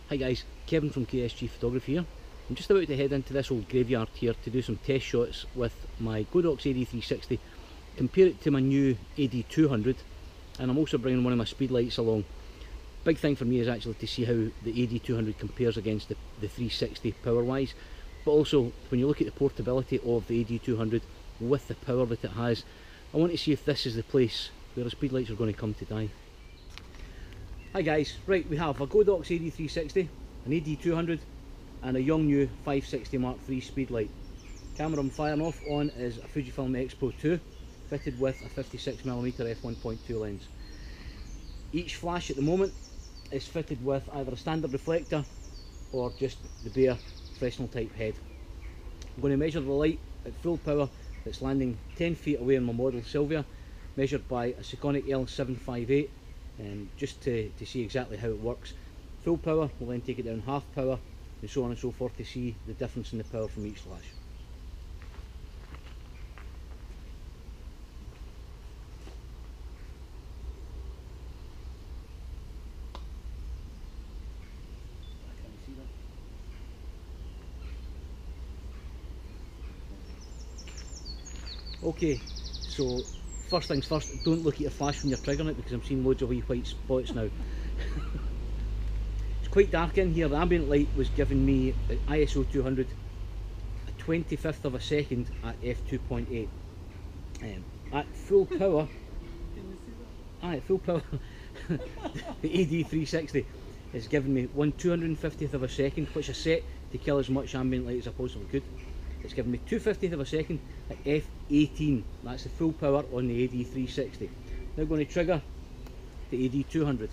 Hi guys, Kevin from KSG Photography here. I'm just about to head into this old graveyard here to do some test shots with my Godox AD360, compare it to my new AD200, and I'm also bringing one of my speedlights along. Big thing for me is actually to see how the AD200 compares against the 360 power wise, but also when you look at the portability of the AD200 with the power that it has, I want to see if this is the place where the speedlights are going to come to die. Hi guys, right, we have a Godox AD360, an AD200 and a Yongnuo 560 Mark III speedlight. Camera I'm firing off on is a Fujifilm X-Pro 2 fitted with a 56mm f1.2 lens. Each flash at the moment is fitted with either a standard reflector or just the bare Fresnel type head. I'm going to measure the light at full power that's landing 10 feet away on my model Sylvia, measured by a Sekonic L758. Just to see exactly how it works. Full power, we'll then take it down half power and so on and so forth to see the difference in the power from each flash. Okay, so first things first, don't look at your flash when you're triggering it because I'm seeing loads of wee white spots now. It's quite dark in here. The ambient light was giving me at ISO 200 a 25th of a second at f2.8. At full power, at full power, the AD360 is giving me 1/250th of a second, which I set to kill as much ambient light as I possibly could. It's giving me 2/50th of a second at f18. That's the full power on the AD360. Now going to trigger the AD200.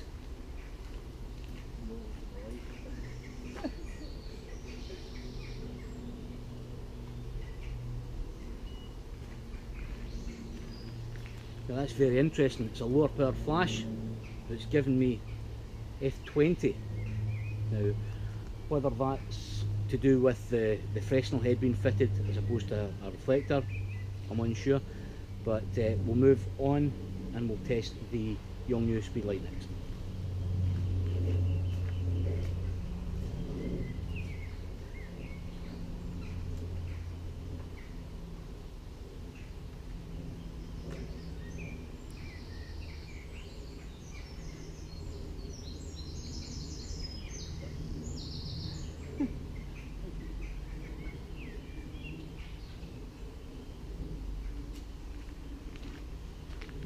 Now that's very interesting. It's a lower power flash, but it's giving me f20. Now whether that's to do with the Fresnel head being fitted as opposed to a reflector, I'm unsure, but we'll move on and we'll test the Yongnuo speedlight next.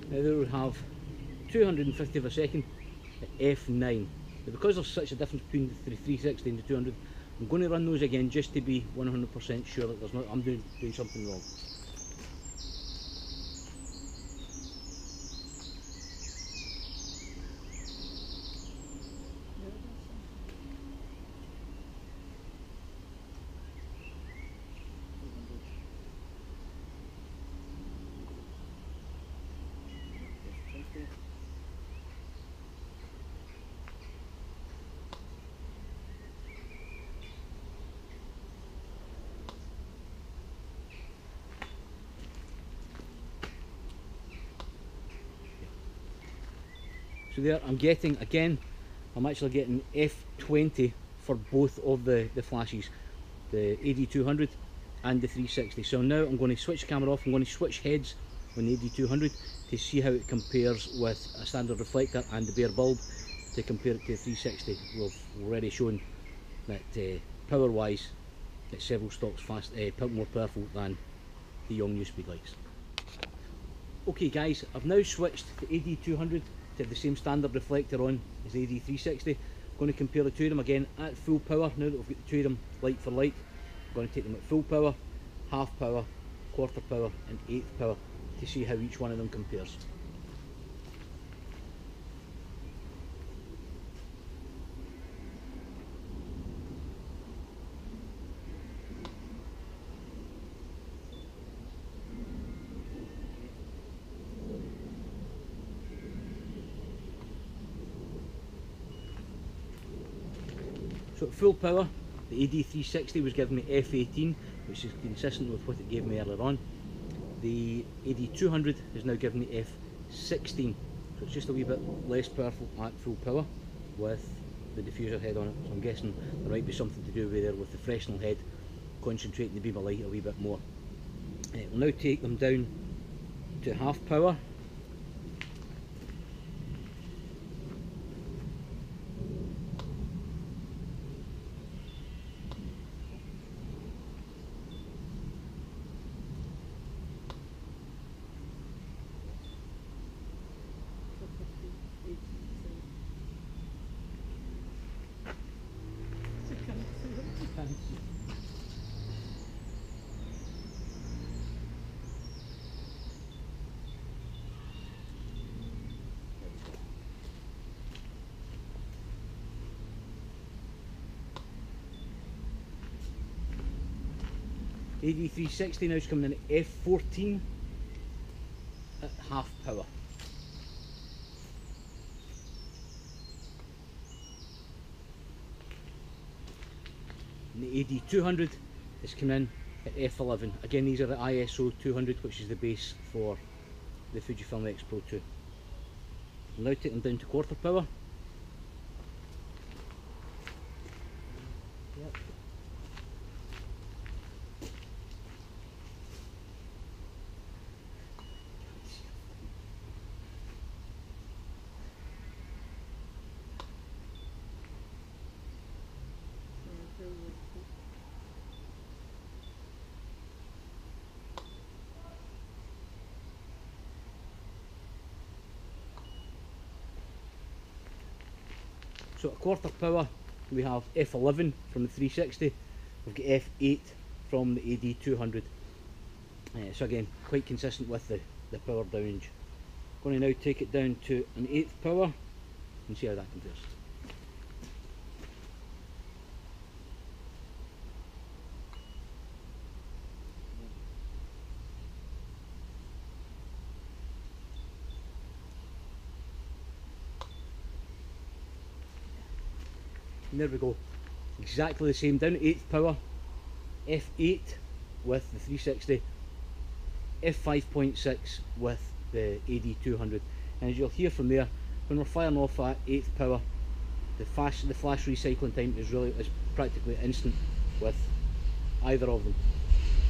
Now there we have 250 of a second at f9. Now because there's such a difference between the 360 and the 200, I'm going to run those again just to be 100% sure that I'm doing something wrong. So there I'm getting, again, I'm actually getting f20 for both of the flashes, the AD200 and the 360. So now I'm going to switch the camera off, I'm going to switch heads on the AD200 to see how it compares with a standard reflector and the bare bulb to compare it to the 360. We've already shown that power wise it's several stocks more powerful than the Yongnuo speedlights. Okay guys, I've now switched the AD200 to the same standard reflector on as the AD360. I'm going to compare the two of them again at full power. Now that we've got the two of them light for light, I'm going to take them at full power, half power, quarter power and eighth power to see how each one of them compares. So at full power, the AD360 was giving me f18, which is consistent with what it gave me earlier on. The AD200 is now giving me f16, so it's just a wee bit less powerful at full power with the diffuser head on it, so I'm guessing there might be something to do with there with the Fresnel head concentrating the beam of light a wee bit more. We'll now take them down to half power. AD360 now is coming in at F14 at half power. And the AD200 is coming in at F11. Again, these are the ISO 200, which is the base for the Fujifilm X Pro 2. We'll now take them down to quarter power. Yep. So at quarter power we have F11 from the 360, we've got F8 from the AD200. So again, quite consistent with the power downrange. Going to now take it down to an 8th power and see how that compares. And there we go, exactly the same, down at 8th power, F8 with the 360, F5.6 with the AD200, and as you'll hear from there, when we're firing off at 8th power, the flash recycling time is practically instant with either of them.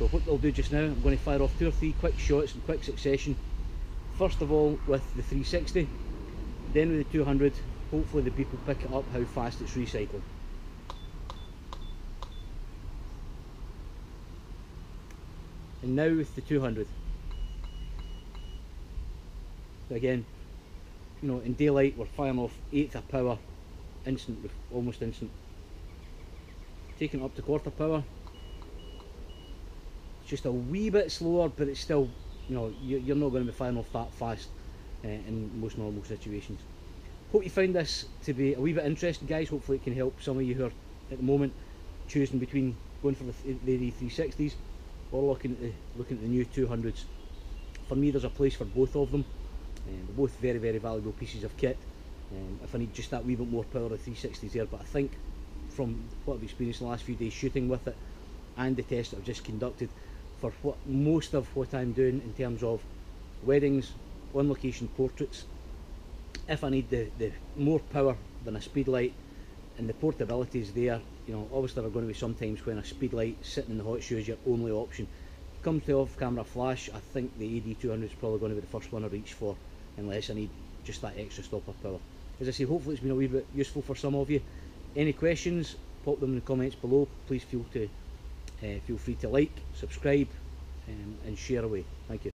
So what I'll do just now, I'm going to fire off 2 or 3 quick shots in quick succession. First of all with the 360, then with the 200. Hopefully the people pick it up how fast it's recycling. And now with the 200. Again, you know, in daylight we're firing off 8th of power, instant, almost instant. Taking it up to quarter power. It's just a wee bit slower, but it's still, you know, you're not going to be firing off that fast in most normal situations. Hope you find this to be a wee bit interesting, guys. Hopefully it can help some of you who are at the moment choosing between going for the AD360s or looking at the new 200s. For me, there's a place for both of them. They're both very, very valuable pieces of kit. If I need just that wee bit more power, the 360s there. But I think from what I've experienced the last few days shooting with it and the test that I've just conducted, for most of what I'm doing in terms of weddings, on location portraits, if I need the more power than a speedlite and the portability is there, you know, obviously there are going to be some times when a speedlite sitting in the hot shoe is your only option. When it comes to off-camera flash, I think the AD200 is probably going to be the first one I reach for, unless I need just that extra stop of power. As I say, hopefully it's been a wee bit useful for some of you. Any questions, pop them in the comments below. Please feel free to like, subscribe and share away. Thank you.